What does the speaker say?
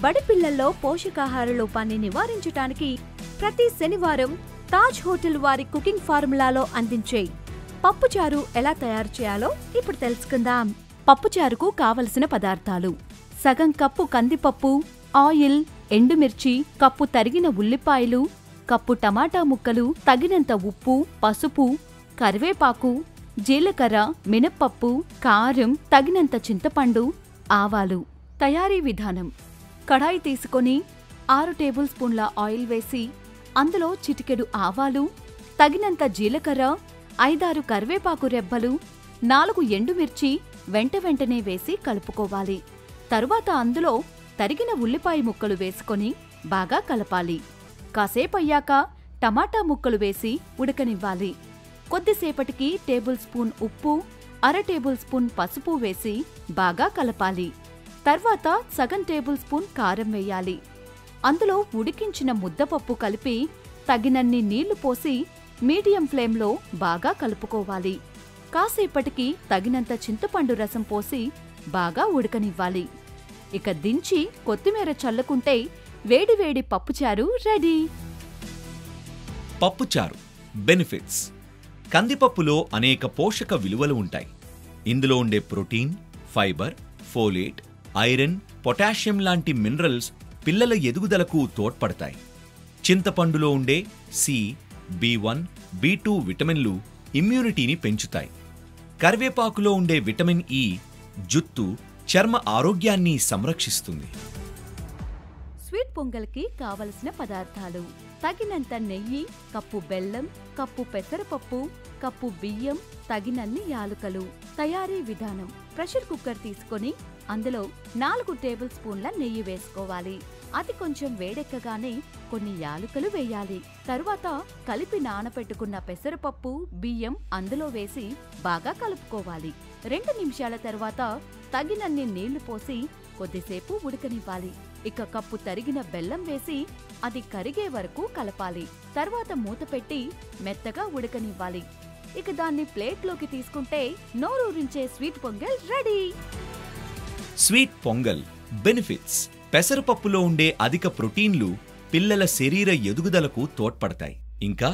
బడి పిల్లల్లో పోషకాహార లోపాన్ని నివారించడానికి ప్రతి శనివారం తాజ్ హోటల్ వారి కుకింగ్ ఫార్ములాలో అందించే పప్పుచారు ఎలా తయారు చేయాలో ఇప్పుడు తెలుసుకుందాం. పప్పుచారుకు కావలసిన పదార్థాలు: సగం కప్పు కందిపప్పు, ఆయిల్, ఎండుమిర్చి, కప్పు తరిగిన ఉల్లిపాయలు, కప్పు టమాటా ముక్కలు, తగినంత ఉప్పు, పసుపు, కరివేపాకు, జీలకర్ర, మినప్పప్పు, కారం, తగినంత చింతపండు, ఆవాలు. తయారీ విధానం: కడాయి తీసుకొని 6 టేబుల్ స్పూన్ల ఆయిల్ వేసి అందులో చిటికెడు ఆవాలు, తగినంత జీలకర్ర, 5-6 కరివేపాకు రెబ్బలు, 4 ఎండుమిర్చి వెంటనే వేసి కలుపుకోవాలి. తరువాత అందులో తరిగిన ఉల్లిపాయ ముక్కలు వేసుకొని బాగా కలపాలి. కాసేపయ్యాక టమాటా ముక్కలు వేసి ఉడకనివ్వాలి. కొద్దిసేపటికి టేబుల్ స్పూన్ ఉప్పు, 1/2 టేబుల్ స్పూన్ పసుపు వేసి బాగా కలపాలి. తర్వాత సగం టేబుల్ స్పూన్ కారం వేయాలి. అందులో ఉడికించిన ముద్దపప్పు కలిపి తగినన్ని నీళ్లు పోసి మీడియం ఫ్లేమ్లో బాగా కలుపుకోవాలి. కాసేపటికి తగినంత చింతపండు రసం పోసి బాగా ఉడకనివ్వాలి. ఇక దించి కొత్తిమీర చల్లుకుంటే వేడివేడి పప్పుచారు రెడీ. పప్పుచారు బెనిఫిట్స్: కందిపప్పులో అనేక పోషక విలువలు ఉంటాయి. ఇందులో ఉండే protein, fibre, folate, iron, potassium లాంటి మినరల్స్ పిల్లల ఎదుగుదలకు తోడ్పడతాయి. చింతపండులో ఉండే సి, B1, B2 విటమిన్లు ఇమ్యూనిటీని పెంచుతాయి. కరివేపాకులో ఉండే విటమిన్ ఇ జుత్తు, చర్మ ఆరోగ్యాన్ని సంరక్షిస్తుంది. స్వీట్ పొంగల్కి కావలసిన పదార్థాలు: తగినంత నెయ్యి, కప్పు బెల్లం, కప్పు పెసరపప్పు, కప్పు బియ్యం, తగినన్ని యాలుకలు. తయారీ విధానం: ప్రెషర్ కుక్కర్ తీసుకొని అందులో 4 టేబుల్ స్పూన్ల నెయ్యి వేసుకోవాలి. అది కొంచెం వేడెక్కగానే కొన్ని యాలుకలు వేయాలి. తరువాత కలిపి నానపెట్టుకున్న పెసరపప్పు, బియ్యం అందులో వేసి బాగా కలుపుకోవాలి. 2 నిమిషాల తర్వాత తగినన్ని నీళ్లు పోసి కొద్దిసేపు ఉడకనివ్వాలి. ఇక కప్పు తరిగిన బెల్లం వేసి అది కరిగే వరకు కలపాలి. తర్వాత మూత పెట్టి మెత్తగా ఉడకనివ్వాలి. ఇక దాన్ని ప్లేట్లోకి తీసుకుంటే నోరూరించే sweet pongal ready. Sweet pongal benefits: పెసరపప్పులో ఉండే అధిక ప్రోటీన్లు పిల్లల శరీర ఎదుగుదలకు తోడ్పడతాయి. ఇంకా